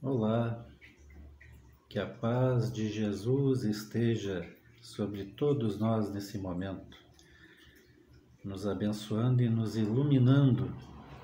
Olá, que a paz de Jesus esteja sobre todos nós nesse momento, nos abençoando e nos iluminando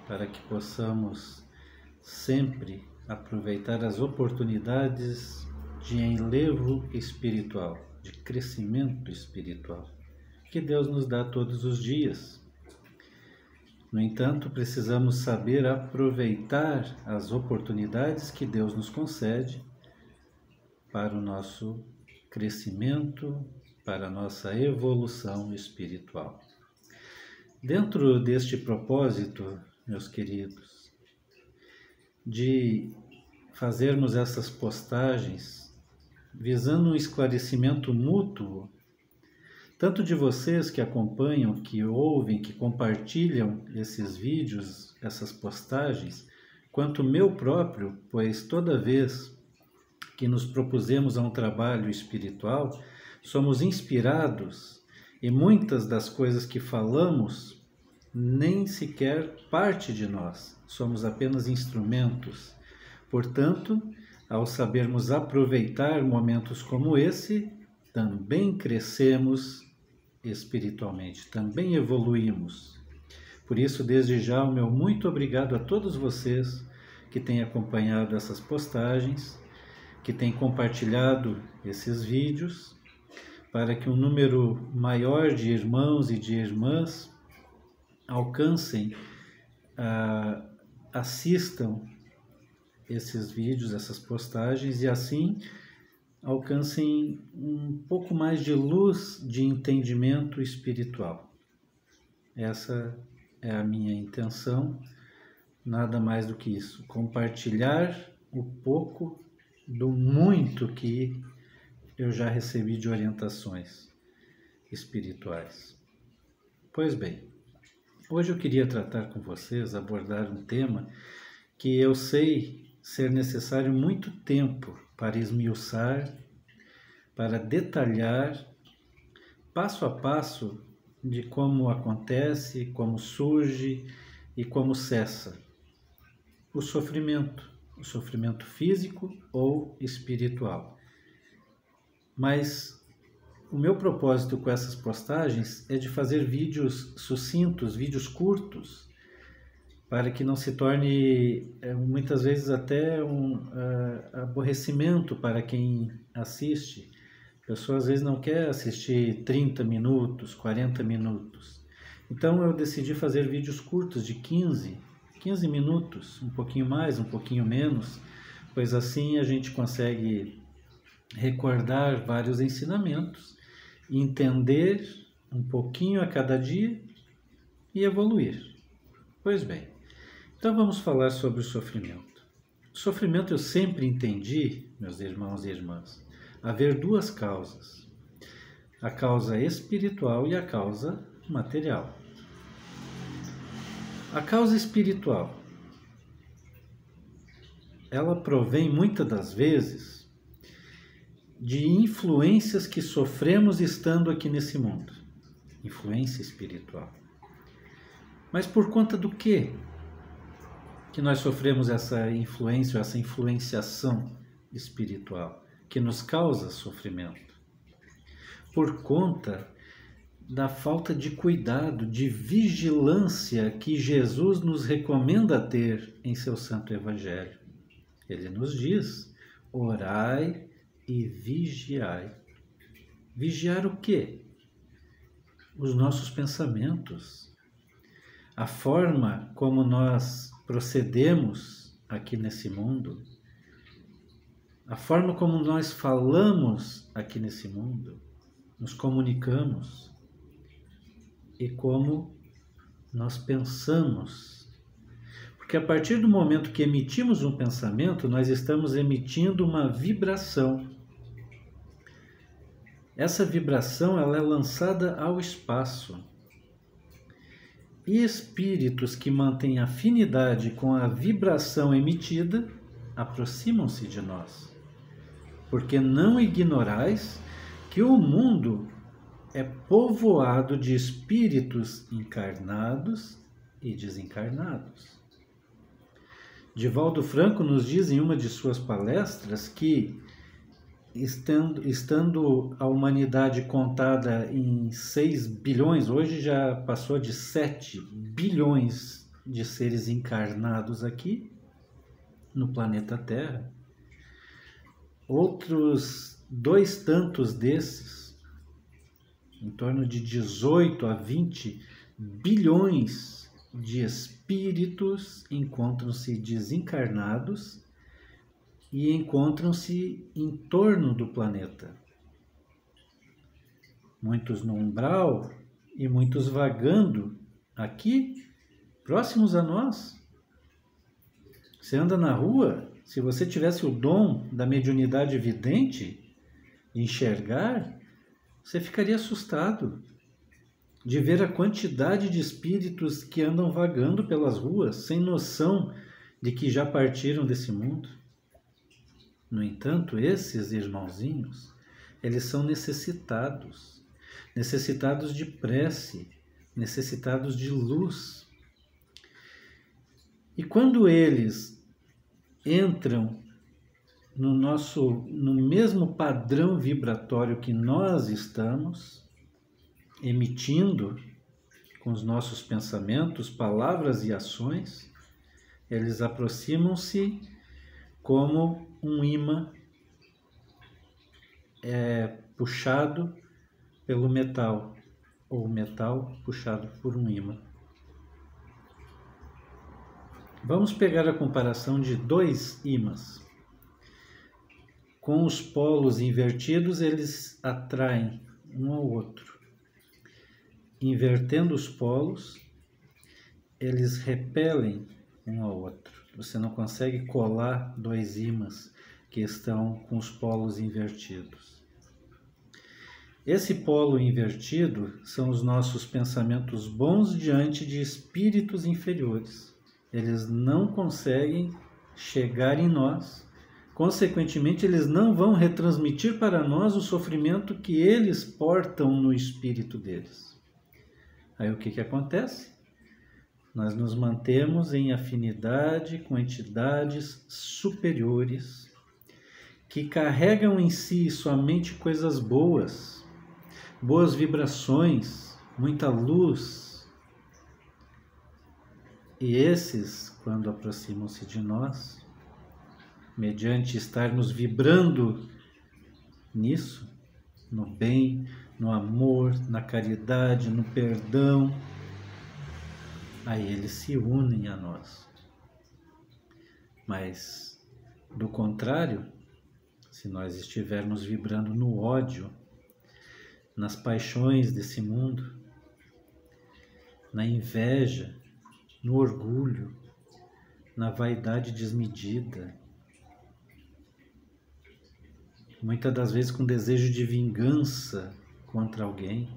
para que possamos sempre aproveitar as oportunidades de enlevo espiritual, de crescimento espiritual, que Deus nos dá todos os dias. No entanto, precisamos saber aproveitar as oportunidades que Deus nos concede para o nosso crescimento, para a nossa evolução espiritual. Dentro deste propósito, meus queridos, de fazermos essas postagens visando um esclarecimento mútuo, tanto de vocês que acompanham, que ouvem, que compartilham esses vídeos, essas postagens, quanto meu próprio, pois toda vez que nos propusemos a um trabalho espiritual, somos inspirados e muitas das coisas que falamos nem sequer parte de nós, somos apenas instrumentos. Portanto, ao sabermos aproveitar momentos como esse, também crescemos espiritualmente, também evoluímos. Por isso, desde já, o meu muito obrigado a todos vocês que têm acompanhado essas postagens, que têm compartilhado esses vídeos, para que um número maior de irmãos e de irmãs alcancem, assistam esses vídeos, essas postagens, e assim alcancem um pouco mais de luz de entendimento espiritual. Essa é a minha intenção, nada mais do que isso, compartilhar o pouco do muito que eu já recebi de orientações espirituais. Pois bem, hoje eu queria tratar com vocês, abordar um tema que eu sei ser necessário muito tempo para esmiuçar, para detalhar, passo a passo, de como acontece, como surge e como cessa o sofrimento físico ou espiritual. Mas o meu propósito com essas postagens é de fazer vídeos sucintos, vídeos curtos, para que não se torne muitas vezes até um aborrecimento para quem assiste. A pessoa às vezes não quer assistir 30 minutos, 40 minutos. Então eu decidi fazer vídeos curtos de 15 minutos, um pouquinho mais, um pouquinho menos, pois assim a gente consegue recordar vários ensinamentos, entender um pouquinho a cada dia e evoluir. Pois bem, então vamos falar sobre o sofrimento. O sofrimento eu sempre entendi, meus irmãos e irmãs, haver duas causas: a causa espiritual e a causa material. A causa espiritual, ela provém muitas das vezes de influências que sofremos estando aqui nesse mundo. Influência espiritual. Mas por conta do quê que nós sofremos essa influência, essa influenciação espiritual que nos causa sofrimento? Por conta da falta de cuidado, de vigilância que Jesus nos recomenda ter em seu Santo Evangelho. Ele nos diz: orai e vigiai. Vigiar o quê? Os nossos pensamentos, a forma como nós procedemos aqui nesse mundo, a forma como nós falamos aqui nesse mundo, nos comunicamos e como nós pensamos. Porque a partir do momento que emitimos um pensamento, nós estamos emitindo uma vibração. Essa vibração ela é lançada ao espaço. E espíritos que mantêm afinidade com a vibração emitida aproximam-se de nós. Porque não ignorais que o mundo é povoado de espíritos encarnados e desencarnados. Divaldo Franco nos diz em uma de suas palestras que, estando a humanidade contada em 6 bilhões, hoje já passou de 7 bilhões de seres encarnados aqui no planeta Terra, outros 2 tantos desses, em torno de 18 a 20 bilhões de espíritos, encontram-se desencarnados e encontram-se em torno do planeta. Muitos no umbral e muitos vagando aqui, próximos a nós. Você anda na rua, se você tivesse o dom da mediunidade vidente, de enxergar, você ficaria assustado de ver a quantidade de espíritos que andam vagando pelas ruas, sem noção de que já partiram desse mundo. No entanto, esses irmãozinhos, eles são necessitados de prece, necessitados de luz. E quando eles entram no mesmo padrão vibratório que nós estamos emitindo com os nossos pensamentos, palavras e ações, eles aproximam-se como um imã puxado pelo metal, ou o metal puxado por um imã. Vamos pegar a comparação de 2 ímãs. Com os polos invertidos, eles atraem um ao outro. Invertendo os polos, eles repelem um ao outro. Você não consegue colar 2 ímãs que estão com os polos invertidos. Esse polo invertido são os nossos pensamentos bons diante de espíritos inferiores. Eles não conseguem chegar em nós. Consequentemente, eles não vão retransmitir para nós o sofrimento que eles portam no espírito deles. Aí o que acontece? Nós nos mantemos em afinidade com entidades superiores que carregam em si somente coisas boas, boas vibrações, muita luz. E esses, quando aproximam-se de nós, mediante estarmos vibrando nisso, no bem, no amor, na caridade, no perdão, aí eles se unem a nós. Mas, do contrário, se nós estivermos vibrando no ódio, nas paixões desse mundo, na inveja, no orgulho, na vaidade desmedida, muitas das vezes com desejo de vingança contra alguém,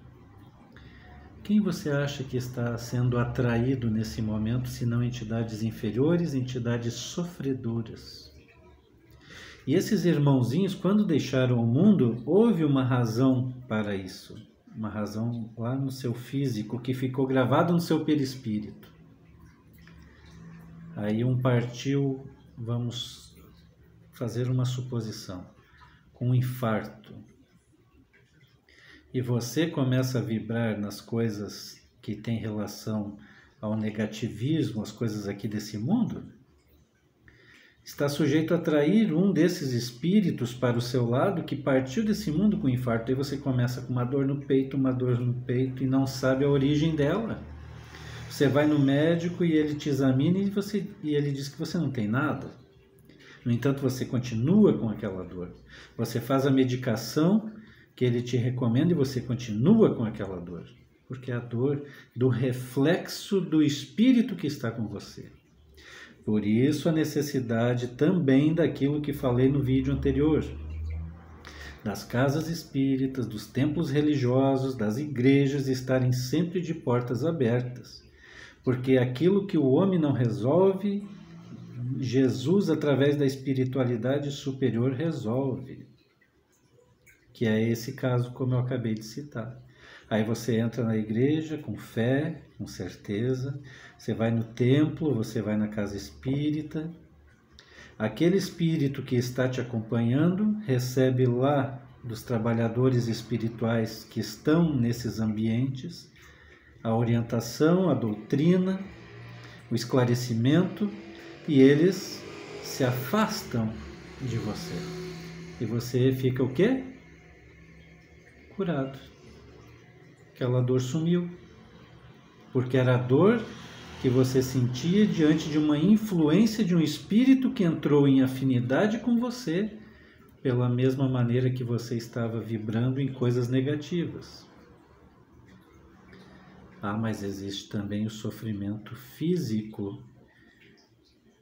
quem você acha que está sendo atraído nesse momento, se não entidades inferiores, entidades sofredoras? E esses irmãozinhos, quando deixaram o mundo, houve uma razão para isso. Uma razão lá no seu físico, que ficou gravado no seu perispírito. Aí um partiu, vamos fazer uma suposição, com um infarto. E você começa a vibrar nas coisas que têm relação ao negativismo, as coisas aqui desse mundo, está sujeito a atrair um desses espíritos para o seu lado que partiu desse mundo com infarto. Aí você começa com uma dor no peito e não sabe a origem dela. Você vai no médico e ele te examina e ele diz que você não tem nada. No entanto, você continua com aquela dor. Você faz a medicação que ele te recomenda e você continua com aquela dor. Porque é a dor do reflexo do espírito que está com você. Por isso a necessidade também daquilo que falei no vídeo anterior. Das casas espíritas, dos templos religiosos, das igrejas estarem sempre de portas abertas. Porque aquilo que o homem não resolve, Jesus, através da espiritualidade superior, resolve. Que é esse caso, como eu acabei de citar. Aí você entra na igreja com fé, com certeza, você vai no templo, você vai na casa espírita, Aquele espírito que está te acompanhando recebe lá dos trabalhadores espirituais que estão nesses ambientes a orientação, a doutrina, o esclarecimento, e eles se afastam de você. E você fica o quê? Curado. Aquela dor sumiu. Porque era a dor que você sentia diante de uma influência de um espírito que entrou em afinidade com você, pela mesma maneira que você estava vibrando em coisas negativas. Mas existe também o sofrimento físico,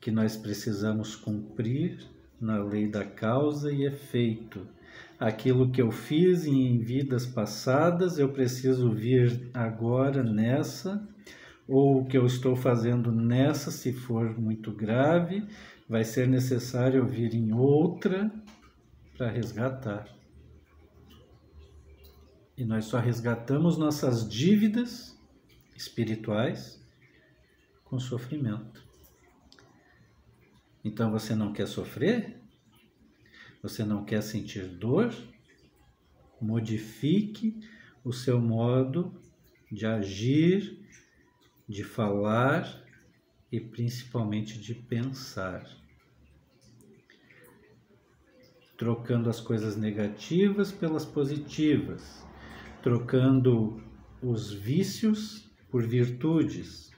que nós precisamos cumprir na lei da causa e efeito. Aquilo que eu fiz em vidas passadas, eu preciso vir agora nessa, ou o que eu estou fazendo nessa, se for muito grave, vai ser necessário eu vir em outra para resgatar. E nós só resgatamos nossas dívidas espirituais com sofrimento. Então você não quer sofrer? Você não quer sentir dor? Modifique o seu modo de agir, de falar e principalmente de pensar. Trocando as coisas negativas pelas positivas, trocando os vícios por virtudes.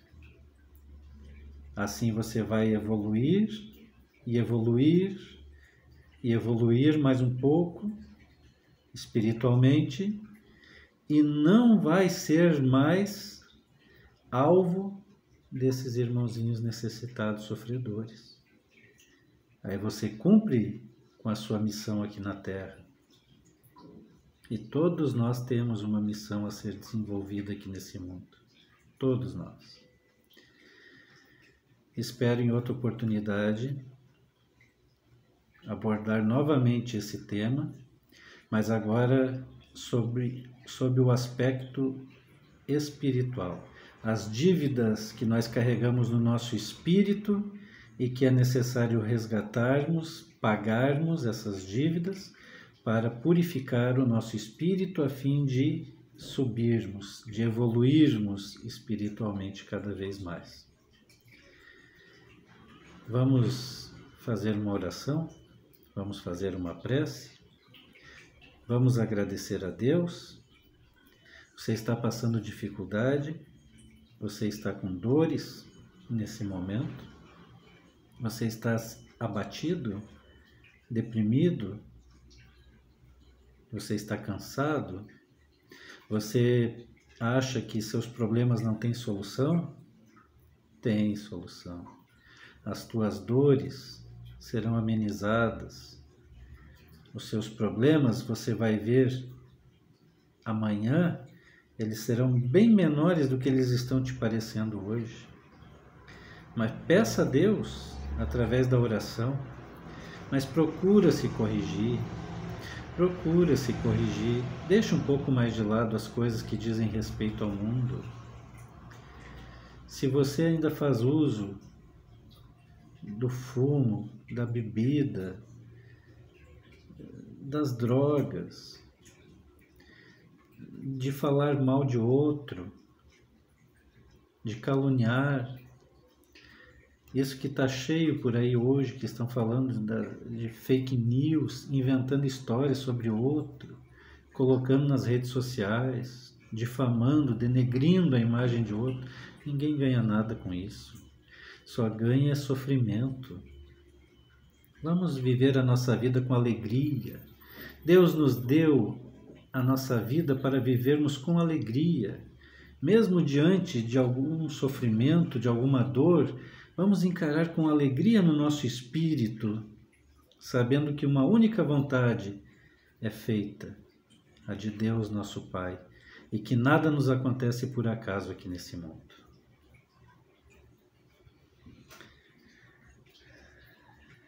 Assim você vai evoluir e evoluir e evoluir mais um pouco espiritualmente, e não vai ser mais alvo desses irmãozinhos necessitados, sofredores. Aí você cumpre com a sua missão aqui na Terra. E todos nós temos uma missão a ser desenvolvida aqui nesse mundo. Todos nós. Espero em outra oportunidade abordar novamente esse tema, mas agora sob o aspecto espiritual. As dívidas que nós carregamos no nosso espírito e que é necessário resgatarmos, pagarmos essas dívidas para purificar o nosso espírito a fim de subirmos, de evoluirmos espiritualmente cada vez mais. Vamos fazer uma oração, vamos fazer uma prece, vamos agradecer a Deus. Você está passando dificuldade, você está com dores nesse momento, você está abatido, deprimido, você está cansado, você acha que seus problemas não têm solução? Tem solução. As tuas dores serão amenizadas. Os seus problemas, você vai ver amanhã, eles serão bem menores do que eles estão te parecendo hoje. Mas peça a Deus através da oração, mas procura se corrigir. Procura se corrigir, deixa um pouco mais de lado as coisas que dizem respeito ao mundo. Se você ainda faz uso do fumo, da bebida, das drogas, de falar mal de outro, de caluniar, isso que está cheio por aí hoje, que estão falando de fake news, inventando histórias sobre o outro, colocando nas redes sociais, difamando, denegrindo a imagem de outro. Ninguém ganha nada com isso. Só ganha sofrimento. Vamos viver a nossa vida com alegria. Deus nos deu a nossa vida para vivermos com alegria. Mesmo diante de algum sofrimento, de alguma dor, vamos encarar com alegria no nosso espírito, sabendo que uma única vontade é feita, a de Deus, nosso Pai, e que nada nos acontece por acaso aqui nesse mundo.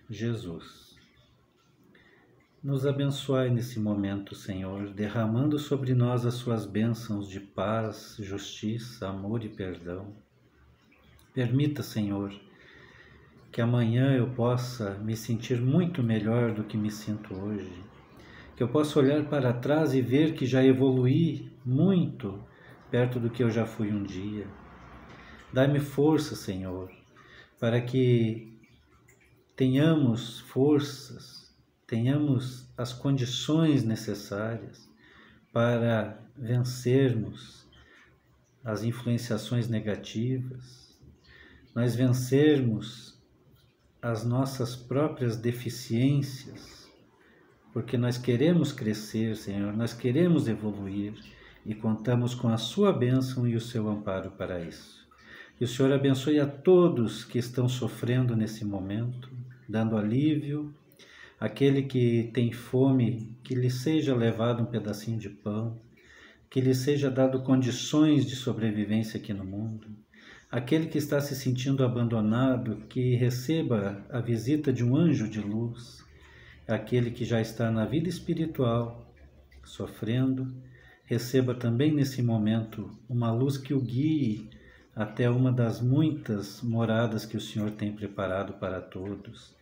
Jesus, nos abençoai nesse momento, Senhor, derramando sobre nós as suas bênçãos de paz, justiça, amor e perdão. Permita, Senhor, que amanhã eu possa me sentir muito melhor do que me sinto hoje, que eu possa olhar para trás e ver que já evoluí muito perto do que eu já fui um dia. Dá-me força, Senhor, para que tenhamos forças, tenhamos as condições necessárias para vencermos as influenciações negativas, nós vencermos as nossas próprias deficiências, porque nós queremos crescer, Senhor, nós queremos evoluir e contamos com a Sua bênção e o Seu amparo para isso. Que o Senhor abençoe a todos que estão sofrendo nesse momento, dando alívio. Aquele que tem fome, que lhe seja levado um pedacinho de pão, que lhe seja dado condições de sobrevivência aqui no mundo. Aquele que está se sentindo abandonado, que receba a visita de um anjo de luz. Aquele que já está na vida espiritual, sofrendo, receba também nesse momento uma luz que o guie até uma das muitas moradas que o Senhor tem preparado para todos.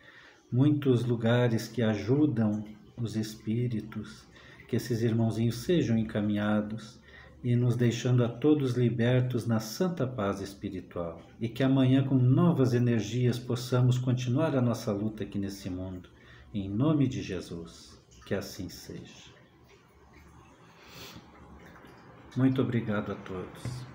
Muitos lugares que ajudam os espíritos, que esses irmãozinhos sejam encaminhados e nos deixando a todos libertos na santa paz espiritual. E que amanhã, com novas energias, possamos continuar a nossa luta aqui nesse mundo. Em nome de Jesus, que assim seja. Muito obrigado a todos.